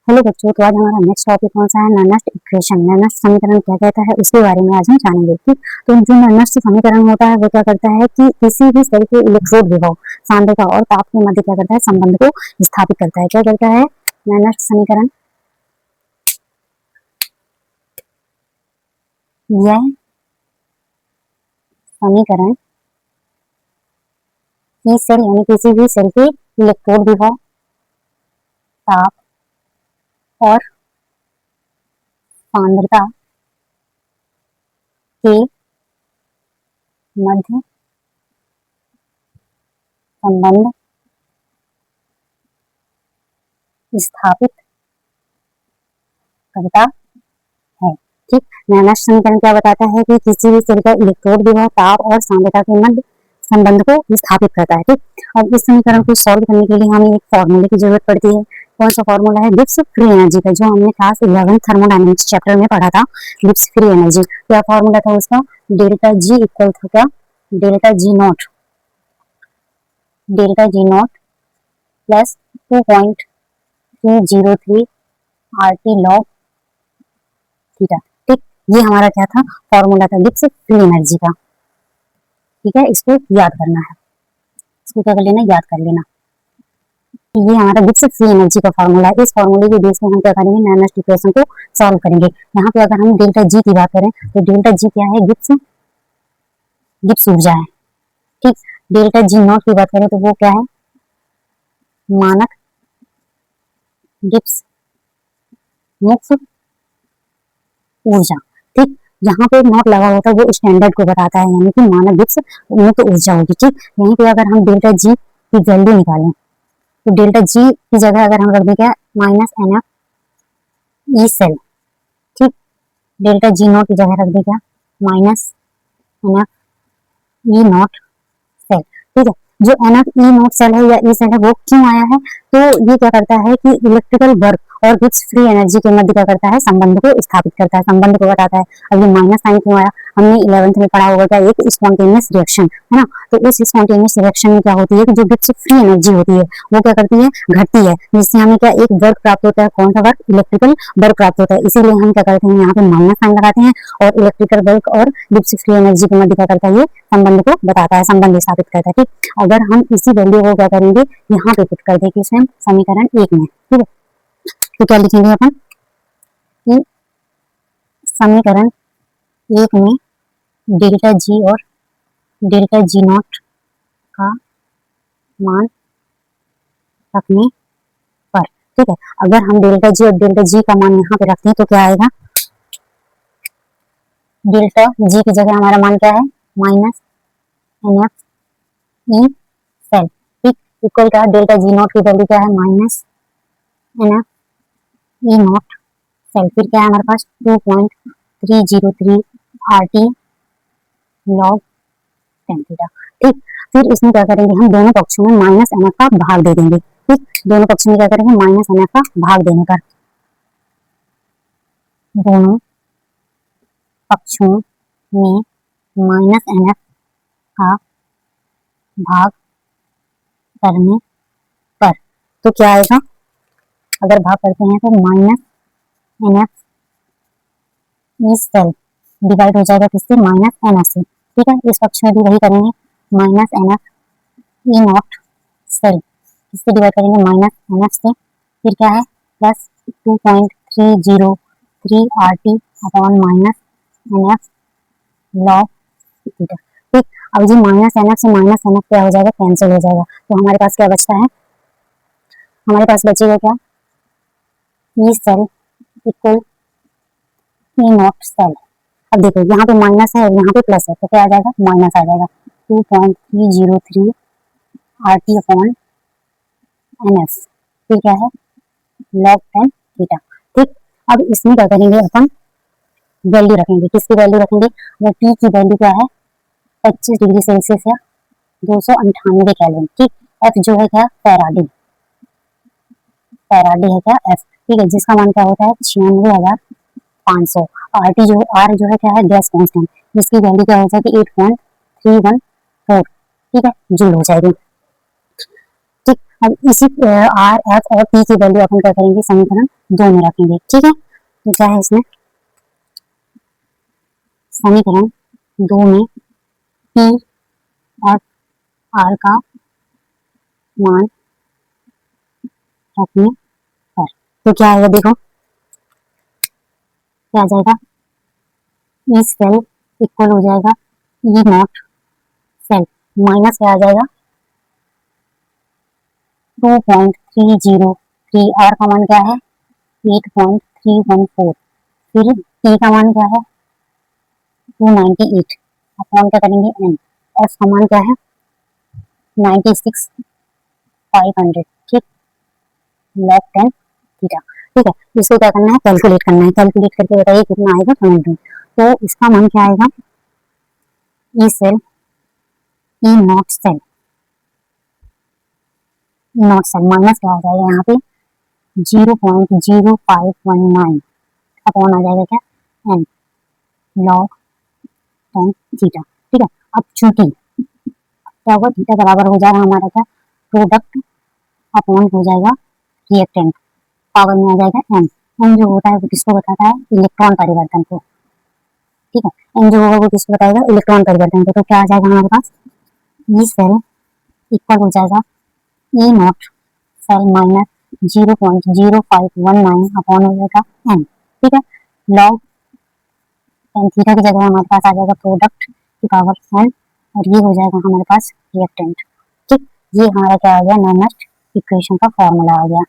Hello बच्चों, तो आज हमारा नेक्स्ट टॉपिक कौन सा है? ननस्ट इक्वेशन। ननस्ट समीकरण क्या कहता है उसके बारे में आज हम जानेंगे। ठीक, तो जो ननस्ट समीकरण होता है वो क्या करता है कि किसी भी सेल के इलेक्ट्रोड विभव, सांद्रता और ताप के मध्य क्या करता है, संबंध को स्थापित करता है। क्या करता है ननस्ट समीकरण? यह समीकरण की सेल यानी किसी भी सेल के इलेक्ट्रोड विभव, ताप और सांद्रता के मध्य संबंध स्थापित करता है। ठीक, नैनस्ट समीकरण क्या बताता है कि किसी भी सेल का इलेक्ट्रोड विभव, ताप और सांद्रता के मध्य संबंध को स्थापित करता है। ठीक, अब इस समीकरण को सॉल्व करने के लिए हमें एक फॉर्मूले की जरूरत पड़ती है। कौन सा फॉर्मूला है? गिब्स फ्री एनर्जी का, जो हमने क्लास 11 थर्मोडायनेमिक्स चैप्टर में पढ़ा था। गिब्स फ्री एनर्जी क्या फॉर्मूला था उसका? डेल्टा जी इक्वल था क्या? Delta G not plus 2.303 RT log theta. ठीक, ये हमारा क्या था? फॉर्मूला था गिब्स फ्री एनर्जी का। ठीक है, इसको याद करना है, इसको क्या कर लेना, याद कर लेना। ये हमारा गिब्स फ्री एनर्जी का फॉर्मूला है। इस फॉर्मूले के बेस में हम क्या करेंगे, नैनस्ट इक्वेशन को सॉल्व करेंगे। यहाँ पे अगर हम डेल्टा जी की बात करें तो डेल्टा जी क्या है? गिब्स ऊर्जा है। ठीक, डेल्टा जी नॉट की बात करें तो वो क्या है? मानक गिब्स मुक्त ऊर्जा। ठीक, यहाँ पे नॉट लगा होता है वो स्टैंडर्ड को बताता है, यानी कि मानक गिब्स मुक्त ऊर्जा होगी। ठीक, यहीं पे अगर हम डेल्टा जी की वैल्यू निकालें तो डेल्टा जी की जगह अगर हम रख दें क्या? Minus N F E cell. ठीक, डेल्टा जी नॉट की जगह रख दें क्या? Minus N F E not cell. ठीक है, जो N F E not cell है या ई सेल है वो क्यों आया है? तो ये क्या करता है कि इलेक्ट्रिकल वर्क और गिब्स फ्री एनर्जी के मध्य क्या करता है, संबंध को स्थापित करता है, संबंध को बताता है। अब ये माइनस साइन क्यों आया? हमने 11th में पढ़ा होगा क्या, एक स्पॉन्टेनियस रिएक्शन है ना। तो इस स्पॉन्टेनियस रिएक्शन में क्या होती है कि जो गिब्स फ्री एनर्जी होती है वो क्या करती है, घटती है, जिससे हमें क्या एक वर्क प्राप्त होता है। कौन सा वर्क? इलेक्ट्रिकल वर्क प्राप्त होता है। इसीलिए हम क्या करते हैं, यहाँ पे माइनस साइन लगाते हैं और इलेक्ट्रिकल वर्क और गिब्स फ्री एनर्जी के मध्य क्या करता है, ये संबंध को बताता है, संबंध स्थापित करता है। ठीक, अगर हम इसी वैल्यू को क्या करेंगे, यहाँ पे पुट कर दें किसमें, समीकरण 1 में। ठीक है, तो क्या लिखेंगे अपन कि समीकरण 1 में डेल्टा जी और डेल्टा जी नॉट का मान रखने पर, ठीक है, अगर हम डेल्टा जी और डेल्टा जी का मान यहाँ पे रखते हैं तो क्या आएगा? डेल्टा जी की जगह हमारा मान क्या है? Minus N F E cell. ठीक, इक्वल क्या? डेल्टा जी नॉट की वैल्यू क्या है? Minus N F E not cell. फिर क्या है हमारे पास? 2.303 RT log 10 थीटा। ठीक, फिर इसमें क्या करेंगे, हम दोनों पक्षों में माइनस एन एफ का भाग दे देंगे। ठीक, दोनों पक्षों में क्या करेंगे, माइनस एन एफ का भाग देने पर दोनों पक्षों में माइनस एन एफ का भाग करने पर तो क्या आएगा? अगर भाग करते हैं तो minus N F E cell divide हो जाएगा किससे? माइनस एन एफ से। ठीक है, इस पक्ष में भी वही करेंगे, minus N F E not cell किससे डिवाइड करेंगे? माइनस एन एफ से। फिर क्या है? Plus 2.303 RT upon minus N F log theta. ठीक, अब जी माइनस एन एफ से माइनस एन एफ क्या हो जाएगा? कैंसिल हो जाएगा। तो हमारे पास क्या बचता है? हमारे पास बचेगा क्या? E cell equal E not cell. अब देखो यहाँ पे माइनस है और यहाँ पे प्लस है तो क्या आ जाएगा? माइनस आ जाएगा। 2.303 RT अपॉन एन एफ, फिर क्या है? log 10 theta. ठीक, अब इसमें क्या करेंगे, अपन वैल्यू रखेंगे। किसकी वैल्यू रखेंगे? अगर टी की वैल्यू क्या है? 25 डिग्री सेल्सियस या 298 केल्विन। ठीक, एफ जो है क्या? फैराडे है क्या? एफ। ठीक है, जिसका मान क्या होता है? 96,500। आर टी जो आर जो है क्या है? गैस कांस्टेंट, जिसकी वैल्यू क्या हो जाएगी? 8.314। ठीक है, जूल हो जाएगी। ठीक, अब इसी आर एफ और पी की वैल्यू अपन क्या करेंगे, समीकरण 2 में रखेंगे। ठीक है, तो क्या है इसमें, समीकरण 2 में पी एफ आर का मान रखने पर तो क्या आएगा, देखो क्या आ जाएगा, ई सेल इक्वल हो जाएगा ई नॉट सेल माइनस क्या आ जाएगा 2.303, आर का मान क्या है 8.314, फिर टी का मान क्या है 298, अपॉन क्या करेंगे एन, एफ का मान क्या है 96,500, ठीक, log 10 थीटा। ठीक है, इसको क्या करना है, कैलकुलेट करना है, कैलकुलेट करके बताइए कितना आएगा कमेंट में। तो इसका मान क्या आएगा, E cell E not cell minus क्या आ जाएगा यहाँ पे 0.0519 अपॉन आ जाएगा क्या एन लॉग 10 थीटा। ठीक है, अब चूंकि क्या होगा, थीटा बराबर हो जाएगा हमारा क्या, प्रोडक्ट अपॉन हो जाएगा रिएक्टेंट, पावर में आ जाएगा एन। एन जो होता है वो किसको बताता है, इलेक्ट्रॉन परिवर्तन को। ठीक है, एन जो होगा वो किसको बताएगा, इलेक्ट्रॉन परिवर्तन को। तो क्या आ जाएगा हमारे पास, ई सेल इक्वल हो जाएगा E not cell minus 0.0519 upon हो जाएगा एन। ठीक है, लॉग टेन थीटा की जगह हमारे पास आ जाएगा प्रोडक्ट की पावर एन, और ये हो जाएगा हमारे पास रिएक्टेंट। ठीक, ये हमारा क्या आ गया, नॉर्मल इक्वेशन का फॉर्मूला आ गया।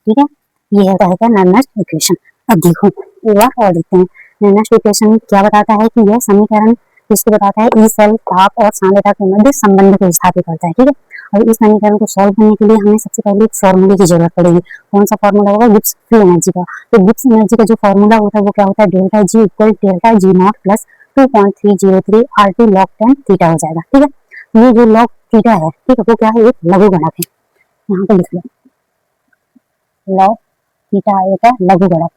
ठीक है, ये होता है क्या, नॉर्मल इक्वेशन। अब देखो एक बार और देखते हैं, नॉर्मल इक्वेशन क्या बताता है कि यह समीकरण किसको बताता है, ई सेल ताप और सांद्रता के मध्य संबंध को स्थापित करता है। ठीक है, और इस समीकरण को सॉल्व करने के लिए हमें सबसे पहले एक फॉर्मूले की जरूरत पड़ेगी। कौन सा फॉर्मूला होगा, गिब्स फ्री एनर्जी का। तो गिब्स एनर्जी का जो फॉर्मूला होता है वो क्या होता है, delta ji equal delta G not plus 2.303 R T log 10 theta हो जाएगा। ठीक है, ये जो लॉग थीटा है, ठीक है, वो क्या है, एक लघुगणक है, यहाँ पे लिख लो, लॉग थीटा एक है लघुगणक।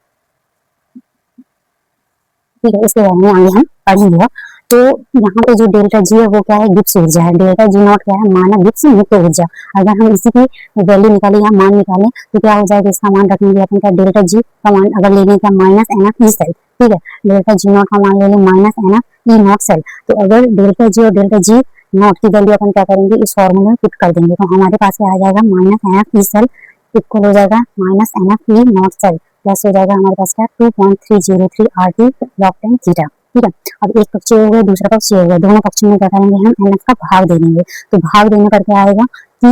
ठीक है, इसके बारे में आगे हम पढ़ेंगे। तो यहाँ पे जो डेल्टा जी है वो क्या है, गिब्स ऊर्जा है, डेल्टा जी नॉट क्या है, मानक गिब्स मुक्त ऊर्जा। अगर हम इसी की वैल्यू निकालें या मान निकालें तो क्या हो जाएगा, इसका मान रखेंगे अपन का डेल्टा जी का मान अगर ले लें क्या, minus N F E cell. ठीक है, डेल्टा जी नॉट का मान ले लें minus N F E not cell. तो अगर डेल्टा जी और डेल्टा जी नॉट की वैल्यू अपन क्या करेंगे, इस फॉर्मूले में पुट कर देंगे, तो हमारे पास क्या आ जाएगा, minus N F E cell equal हो जाएगा minus N F E not cell plus हो जाएगा हमारे पास क्या 2.303 आर टी लॉग 10 थीटा। ठीक है, अब एक पक्ष हो गया, दूसरा पक्ष हो गया, दोनों पक्षों में क्या करेंगे हम, एन एफ का भाग दे देंगे। तो भाग देने पर क्या आएगा कि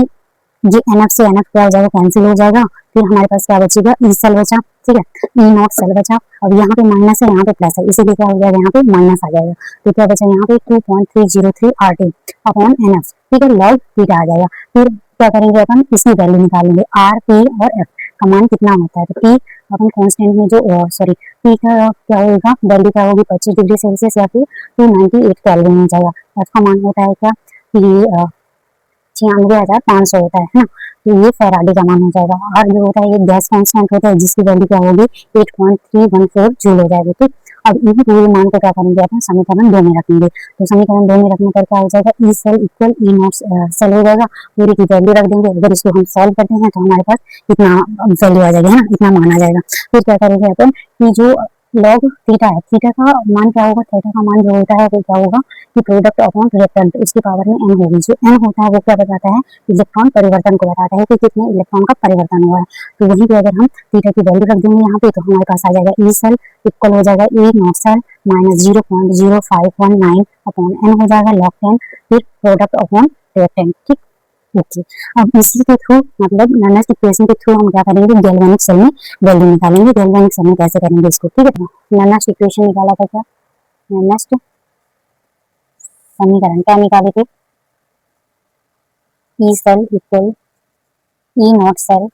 ये एन एफ से एन एफ क्या हो जाएगा, कैंसिल हो जाएगा। फिर हमारे पास क्या बचेगा, ई सेल बचा। ठीक है, ई नॉट सेल बचा। अब यहाँ पे माइनस है, यहाँ पे प्लस है, इसीलिए क्या हो जाएगा, यहाँ पे माइनस आ जाएगा। तो क्या बचा यहाँ पे 2.303 R T upon N F. ठीक है, लॉग थीटा आ जाएगा। फिर क्या करेंगे अपन, इसकी वैल्यू निकालेंगे, आर पी और एफ का मान कितना होता है। तो पी अपन कॉन्स्टेंट में जो सॉरी पी का क्या होगा, वैल्यू क्या होगी 25 डिग्री सेल्सियस या फिर 298 केल्विन हो जाएगा। एफ का मान होता है क्या, कि 96,500 होता है ना। तो ये फैराडे का मान हो जाएगा। आर जो होता है ये गैस कांस्टेंट होता है, जिसकी वैल्यू क्या होगी 8.314 जूल हो जाएगी। ठीक, अब इन पूरे मान को क्या करेंगे अपन, समीकरण 2 में रखेंगे। तो समीकरण 2 में रखने पर क्या हो जाएगा, E cell equal E not cell हो जाएगा। पूरी की वैल्यू रख देंगे, अगर इसको हम सॉल्व करते हैं तो हमारे पास इतना वैल्यू आ जाएगा, है ना, इतना मान आ जाएगा। फिर क्या करेंगे अपन, कि जो लॉग थीटा है, थीटा का मान क्या होगा, थीटा का मान जो होता है वो क्या होगा कि प्रोडक्ट अपॉन रिएक्टेंट, इसकी पावर में एन होगी। जो एन होता है वो क्या बताता है, इलेक्ट्रॉन परिवर्तन को बताता है कि कितने इलेक्ट्रॉन का परिवर्तन हुआ है। तो वहीं पे अगर हम थीटा की वैल्यू रख देंगे यहाँ पे, तो हमारे पास आ जाएगा ई सेल इक्वल हो जाएगा E not cell minus 0.0519 upon N हो जाएगा लॉग 10, फिर प्रोडक्ट अपॉन रिएक्टेंट। ठीक, ओके। अब इसी के थ्रू मतलब नॉर्मल इक्वेशन के थ्रू हम क्या करेंगे, गैल्वेनिक सेल में वैल्यू निकालेंगे। गैल्वेनिक सेल में कैसे करेंगे इसको, ठीक है। नॉर्मल इक्वेशन निकाला था क्या, नॉर्मल समीकरण क्या निकाले थे, E cell equal E not cell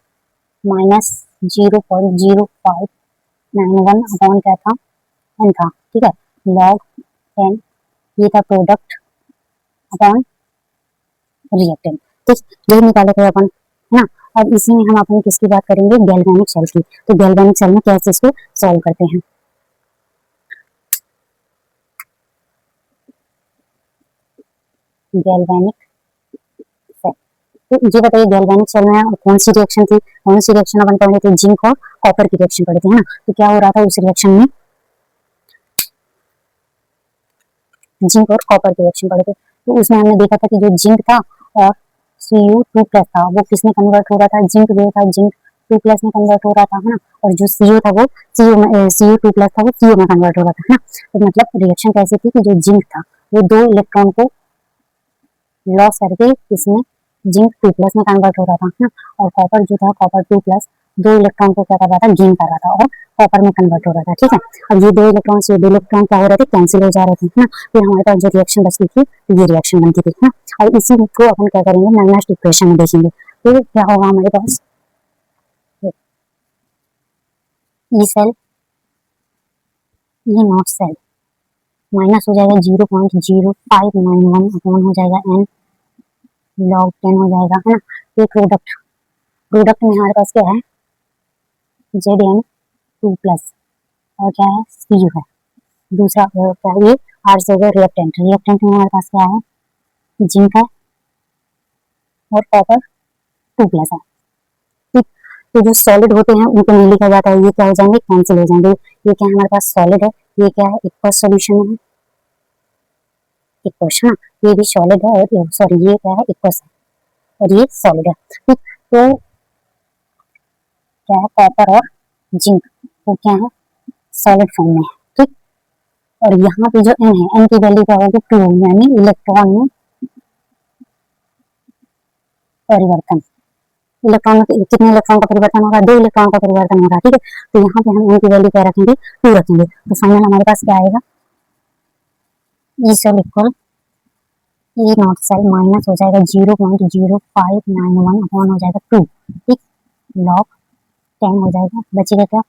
minus 0.0591 upon क्या था, एन था। ठीक है, लॉग 10 ये था प्रोडक्ट अपॉन रिएक्टेंट। ठीक, यही निकाले थे अपन, है ना। अब इसी में हम अपन किसकी बात करेंगे, गैल्वेनिक सेल की। तो गैल्वेनिक सेल में कैसे इसको सॉल्व करते हैं, गैल्वेनिक सेल। तो ये बताइए गैल्वेनिक सेल में कौन सी रिएक्शन थी, कौन सी रिएक्शन अपन पढ़े थे, जिंक और कॉपर की रिएक्शन पढ़े थे, है ना। तो क्या हो रहा था उस रिएक्शन में, जिंक और कॉपर की रिएक्शन पढ़े थे। तो उसमें हमने देखा था कि जो जिंक था और Cu2+ था वो किसमें कन्वर्ट हो रहा था, जिंक जो था जिंक 2+ में कन्वर्ट हो रहा था, है ना। और जो Cu था वो Cu2+ था वो Cu में कन्वर्ट हो रहा था, है ना। तो मतलब रिएक्शन कैसी थी कि जो जिंक था वो 2 इलेक्ट्रॉन को लॉस करके इसमें जिंक 2+ में कन्वर्ट हो रहा था, है ना। और कॉपर जो था कॉपर 2+ 2 इलेक्ट्रॉन को क्या कर रहा था, गेन कर रहा था और कॉपर में कन्वर्ट हो रहा था, ठीक है। अब ये 2 इलेक्ट्रॉन से 2 इलेक्ट्रॉन क्या हो रहे थे, कैंसिल हो जा रहे थे, है ना। फिर हमारे पास जो रिएक्शन बचती थी ये रिएक्शन बनती थी, है ना। और इसी को अपन क्या करेंगे, मैग्नेटिक इक्वेशन में देखेंगे। तो क्या होगा हमारे पास, E cell E not cell minus हो जाएगा 0.0591 अपॉन हो जाएगा n log 10 हो जाएगा, है ना। ये प्रोडक्ट प्रोडक्ट में हमारे पास क्या है, Zn2+ और क्या है, Cu है। दूसरा क्या है, ये R से होगा रिएक्टेंट, रिएक्टेंट में हमारे पास क्या है, जिंक है और कॉपर 2+ है, ठीक। तो जो सॉलिड होते हैं उनको नहीं लिखा जाता है, ये क्या हो जाएंगे, कैंसिल हो जाएंगे। ये क्या है हमारे पास सॉलिड है, ये क्या है, एक्वस सॉल्यूशन है, एक्वस, हाँ। ये भी सॉलिड है और सॉरी ये क्या है, एक्वस है और ये सॉलिड है, ठीक। तो क्या है, कॉपर और जिंक वो क्या है, सॉलिड फॉर्म में है, ठीक। और यहाँ पे जो n है, n की वैल्यू क्या होगी, 2, यानी इलेक्ट्रॉन में परिवर्तन। इलेक्ट्रॉन में कितने इलेक्ट्रॉन का परिवर्तन होगा, 2 इलेक्ट्रॉन का परिवर्तन होगा, ठीक है। तो यहाँ पे हम n की वैल्यू क्या रखेंगे, 2 रखेंगे। तो फाइनल हमारे पास क्या आएगा, E cell equal E not cell minus हो जाएगा 0.0591 अपॉन हो जाएगा 2, ठीक। लॉग 10 हो जाएगा, बचेगा क्या,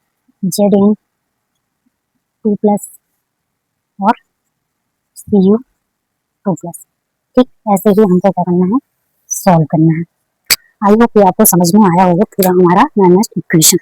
Zn2+ और Cu2+, ठीक। ऐसे ही हमको क्या करना है, सॉल्व करना है। आई होप ये आपको समझ में आया होगा पूरा हमारा मैग्नेटिक इक्वेशन।